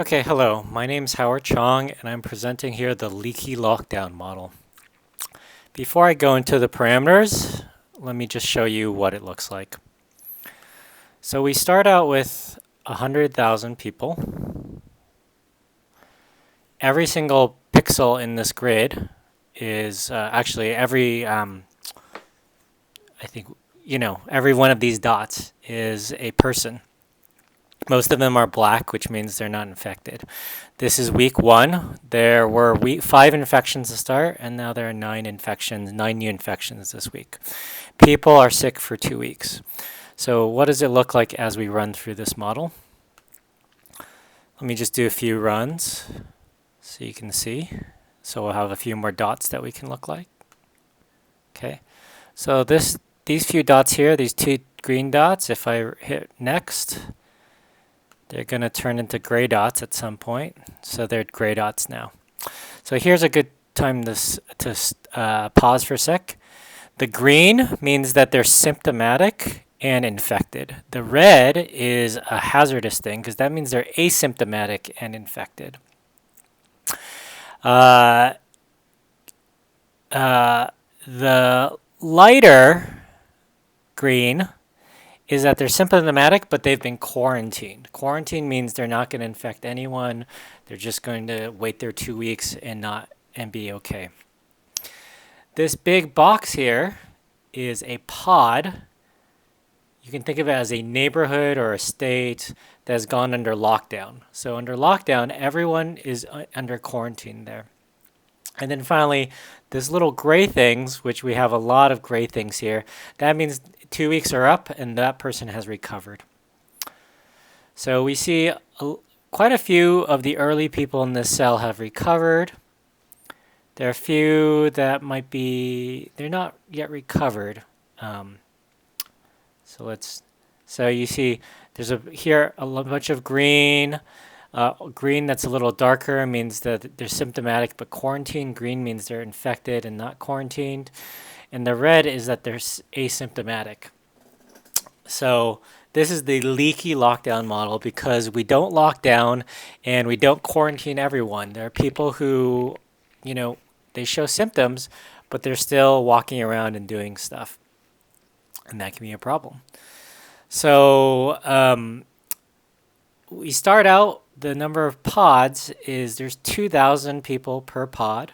Okay, hello. My name's Howard Chong, and I'm presenting here the leaky lockdown model. Before I go into the parameters, let me just show you what it looks like. So we start out with 100,000 people. Every single pixel in this grid is actually I think, every one of these dots is a person. Most of them are black, which means they're not infected. This is week 1. There were 5 infections to start, and now there are 9 new infections this week. People are sick for 2 weeks. So what does it look like as we run through this model? Let me just do a few runs so you can see. So we'll have a few more dots that we can look like. Okay, so these few dots here, these 2 green dots, if I hit next, they're going to turn into gray dots at some point. So they're gray dots now. So here's a good time to pause for a sec. The green means that they're symptomatic and infected. The red is a hazardous thing because that means they're asymptomatic and infected. The lighter green is that they're symptomatic, but they've been quarantined. Quarantine means they're not going to infect anyone. They're just going to wait their 2 weeks and be okay. This big box here is a pod. You can think of it as a neighborhood or a state that has gone under lockdown. So under lockdown, everyone is under quarantine there. And then finally, this little gray things, which we have a lot of gray things here, that means 2 weeks are up and that person has recovered. So we see quite a few of the early people in this cell have recovered. There are a few that they're not yet recovered. So you see there's here a bunch of green. Green that's a little darker means that they're symptomatic but quarantined. Green means they're infected and not quarantined. And the red is that they're asymptomatic. So this is the leaky lockdown model because we don't lock down and we don't quarantine everyone. There are people who, they show symptoms, but they're still walking around and doing stuff. And that can be a problem. So we start out, the number of pods is there's 2,000 people per pod.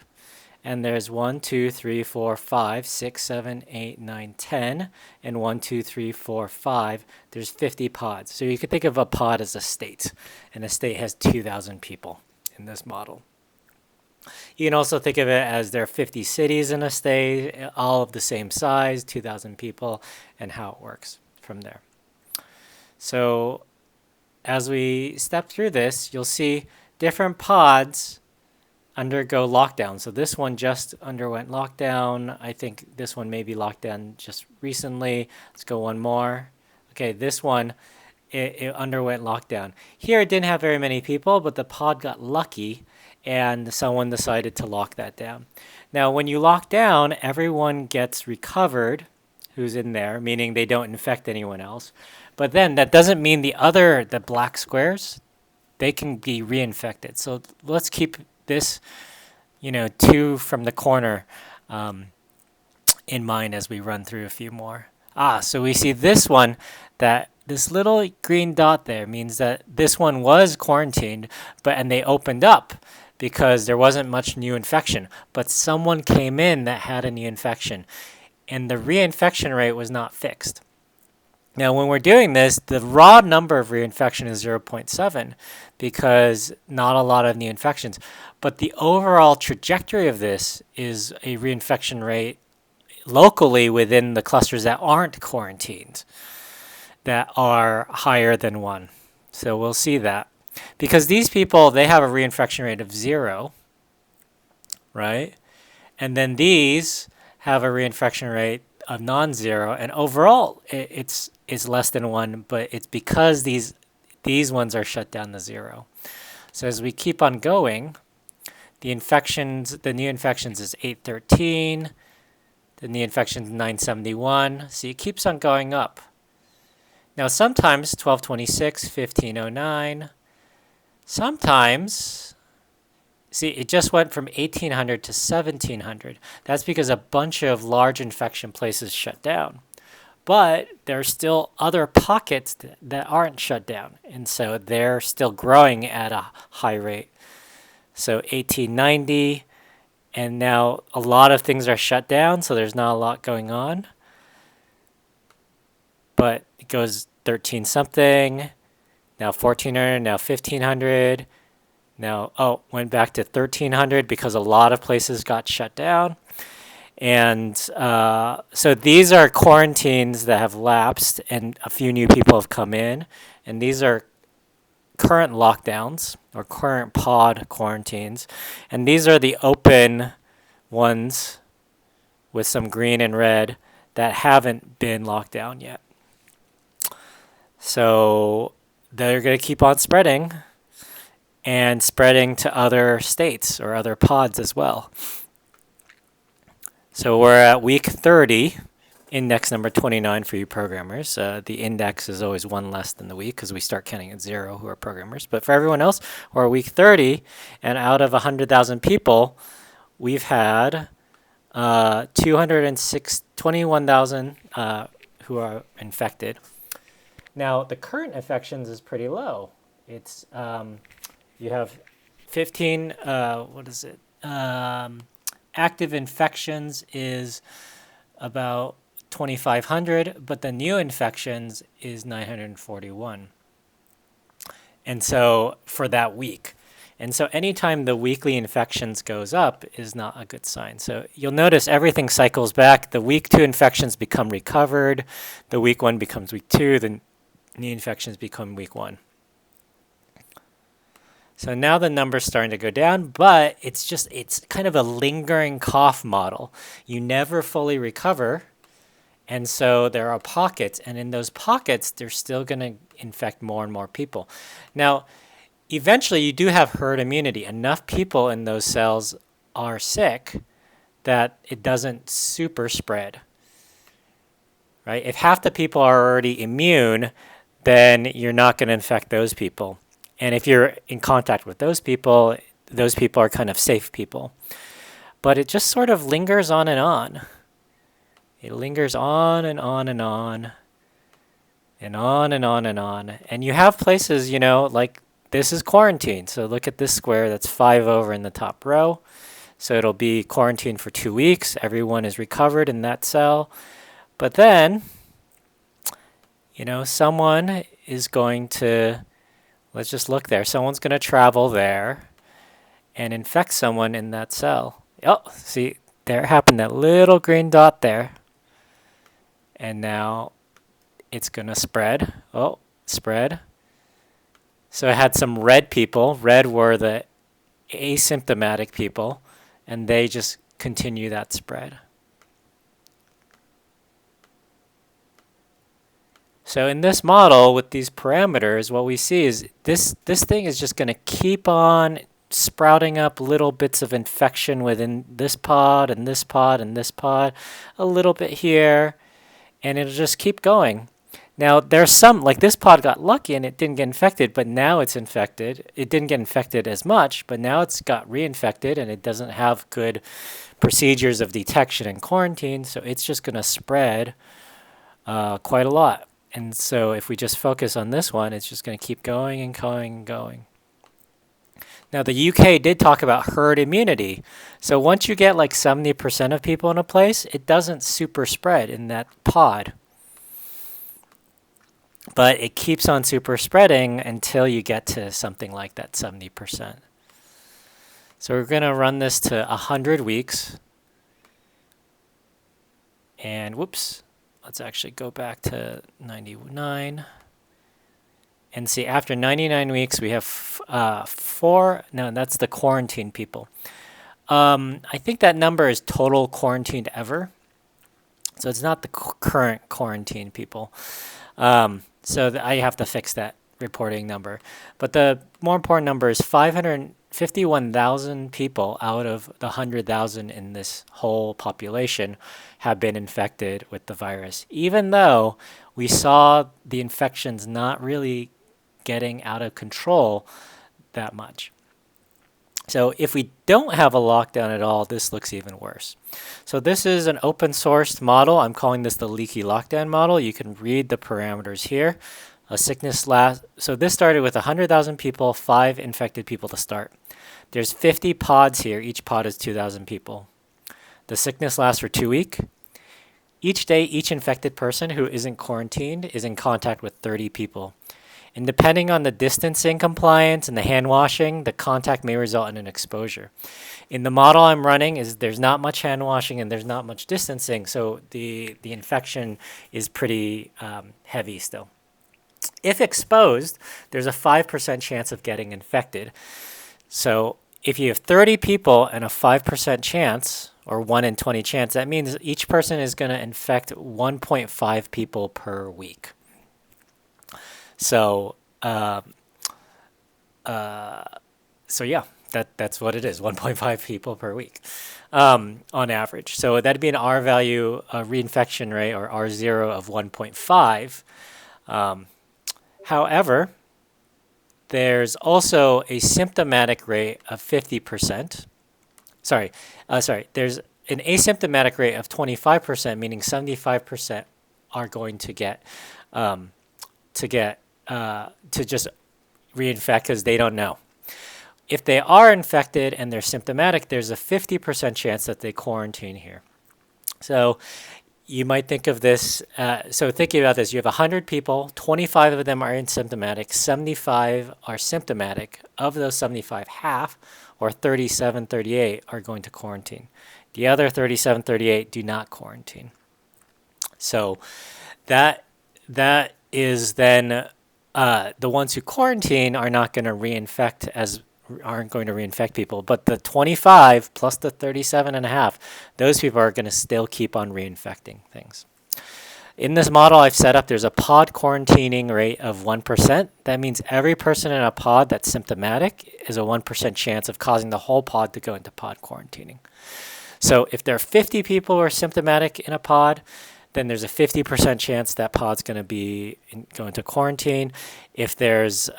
And there's 1, 2, 3, 4, 5, 6, 7, 8, 9, 10. And 1, 2, 3, 4, 5. There's 50 pods. So you could think of a pod as a state. And a state has 2,000 people in this model. You can also think of it as there are 50 cities in a state, all of the same size, 2,000 people, and how it works from there. So as we step through this, you'll see different pods undergo lockdown. So this one just underwent lockdown. I think this one may be locked down just recently. Let's go one more. Okay, this one, it underwent lockdown. Here it didn't have very many people, but the pod got lucky and someone decided to lock that down. Now, when you lock down, everyone gets recovered who's in there, meaning they don't infect anyone else. But then that doesn't mean the black squares, they can be reinfected. So let's keep this, 2 from the corner in mind as we run through a few more. So we see this one, that this little green dot there means that this one was quarantined, and they opened up because there wasn't much new infection. But someone came in that had a new infection, and the reinfection rate was not fixed. Now, when we're doing this, the raw number of reinfection is 0.7 because not a lot of new infections. But the overall trajectory of this is a reinfection rate locally within the clusters that aren't quarantined that are higher than 1. So we'll see that. Because these people, they have a reinfection rate of 0, right? And then these have a reinfection rate of non-zero, and overall it's less than 1, but it's because these ones are shut down to 0. So as we keep on going, the new infections is 813, the new infections 971. So it keeps on going up. Now sometimes 1226, 1509, Sometimes, see, it just went from 1800 to 1700. That's because a bunch of large infection places shut down. But there are still other pockets that aren't shut down, and so they're still growing at a high rate. So 1890, and now a lot of things are shut down, so there's not a lot going on. But it goes 13 something, now 1400, now 1500, now, went back to 1300 because a lot of places got shut down. And so these are quarantines that have lapsed and a few new people have come in. And these are current lockdowns or current pod quarantines. And these are the open ones with some green and red that haven't been locked down yet. So they're going to keep on spreading and spreading to other states or other pods as well. So we're at week 30, index number 29 for you programmers. The index is always one less than the week because we start counting at 0 who are programmers. But for everyone else, we're at week 30, and out of 100,000 people, we've had 21,000 who are infected. Now, the current infections is pretty low. It's you have 15, active infections is about 2,500, but the new infections is 941. And so for that week. And so anytime the weekly infections goes up is not a good sign. So you'll notice everything cycles back. The week 2 infections become recovered. The week 1 becomes week 2. The new infections become week 1. So now the number's starting to go down, but it's kind of a lingering cough model. You never fully recover, and so there are pockets, and in those pockets, they're still going to infect more and more people. Now, eventually, you do have herd immunity. Enough people in those cells are sick that it doesn't super spread, right? If half the people are already immune, then you're not going to infect those people. And if you're in contact with those people are kind of safe people. But it just sort of lingers on and on. It lingers on and on and on. And on and on and on. And you have places, like this is quarantine. So look at this square that's 5 over in the top row. So it'll be quarantined for 2 weeks. Everyone is recovered in that cell. But then, someone is going to... Let's just look there. Someone's going to travel there and infect someone in that cell. Oh, see, there it happened, that little green dot there. And now it's going to spread. Oh, spread. So I had some red people. Red were the asymptomatic people, and they just continue that spread. So in this model with these parameters, what we see is this thing is just going to keep on sprouting up little bits of infection within this pod and this pod and this pod, a little bit here, and it'll just keep going. Now there's some, like this pod got lucky and it didn't get infected, but now it's infected. It didn't get infected as much, but now it's got reinfected and it doesn't have good procedures of detection and quarantine, so it's just going to spread quite a lot. And so if we just focus on this one, it's just going to keep going and going and going. Now, the UK did talk about herd immunity. So once you get like 70% of people in a place, it doesn't super spread in that pod. But it keeps on super spreading until you get to something like that 70%. So we're going to run this to 100 weeks. And whoops. Let's actually go back to 99 and see after 99 weeks we have 4. No, that's the quarantine people. I think that number is total quarantined ever. So it's not the current quarantine people. So I have to fix that reporting number. But the more important number is 551,000 people out of the 100,000 in this whole population have been infected with the virus, even though we saw the infections not really getting out of control. that much. So if we don't have a lockdown at all, this looks even worse. So this is an open sourced model. I'm calling this the leaky lockdown model. You can read the parameters here. A sickness last, so this started with 100,000 people, 5 infected people to start. There's 50 pods here. Each pod is 2,000 people. The sickness lasts for 2 weeks. Each day, each infected person who isn't quarantined is in contact with 30 people. And depending on the distancing compliance and the hand washing, the contact may result in an exposure. In the model I'm running, there's not much hand washing and there's not much distancing, so the infection is pretty heavy still. If exposed, there's a 5% chance of getting infected. So if you have 30 people and a 5% chance, or 1 in 20 chance, that means each person is going to infect 1.5 people per week. So, yeah, that's what it is, 1.5 people per week on average. So that'd be an R value, reinfection rate, or R0 of 1.5. However, there's also a symptomatic rate of 50%. There's an asymptomatic rate of 25%, meaning 75% are going to get to just reinfect because they don't know. If they are infected and they're symptomatic, there's a 50% chance that they quarantine here. So you might think of this, so thinking about this, you have 100 people, 25 of them are asymptomatic, 75 are symptomatic. Of those 75, half, or 37, 38, are going to quarantine. The other 37, 38 do not quarantine. So that is then the ones who quarantine are not going to aren't going to reinfect people, but the 25 plus the 37 and a half, those people are going to still keep on reinfecting things. In this model I've set up, there's a pod quarantining rate of 1%. That means every person in a pod that's symptomatic is a 1% chance of causing the whole pod to go into pod quarantining. So if there are 50 people who are symptomatic in a pod, then there's a 50% chance that pod's going to go into quarantine. If there's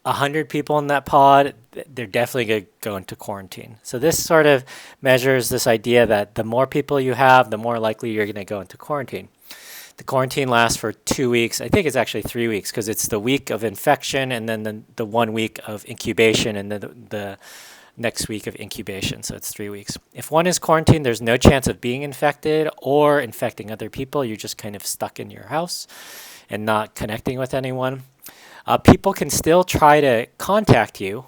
100 people in that pod, they're definitely going to go into quarantine. So this sort of measures this idea that the more people you have, the more likely you're going to go into quarantine. The quarantine lasts for 2 weeks. I think it's actually 3 weeks because it's the week of infection and then the 1 week of incubation and then the next week of incubation. So it's 3 weeks. If one is quarantined, there's no chance of being infected or infecting other people. You're just kind of stuck in your house and not connecting with anyone. People can still try to contact you,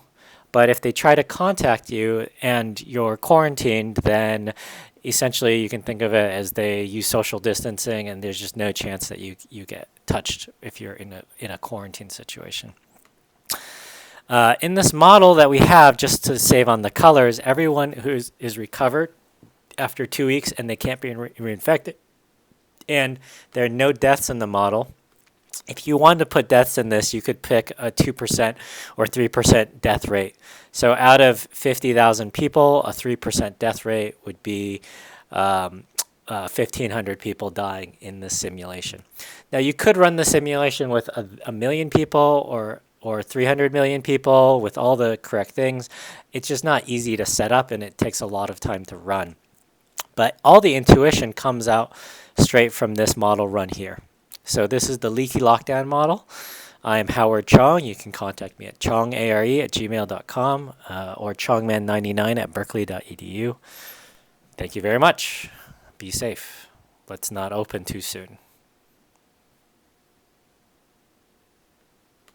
but if they try to contact you and you're quarantined, then essentially you can think of it as they use social distancing and there's just no chance that you get touched if you're in a quarantine situation. In this model that we have, just to save on the colors, everyone who is recovered after 2 weeks and they can't be reinfected, and there are no deaths in the model. If you wanted to put deaths in this, you could pick a 2% or 3% death rate. So out of 50,000 people, a 3% death rate would be 1,500 people dying in this simulation. Now you could run the simulation with a million people or 300 million people with all the correct things. It's just not easy to set up and it takes a lot of time to run. But all the intuition comes out straight from this model run here. So this is the leaky lockdown model. I am Howard Chong. You can contact me at chongare@gmail.com or chongman99@berkeley.edu. Thank you very much. Be safe. Let's not open too soon.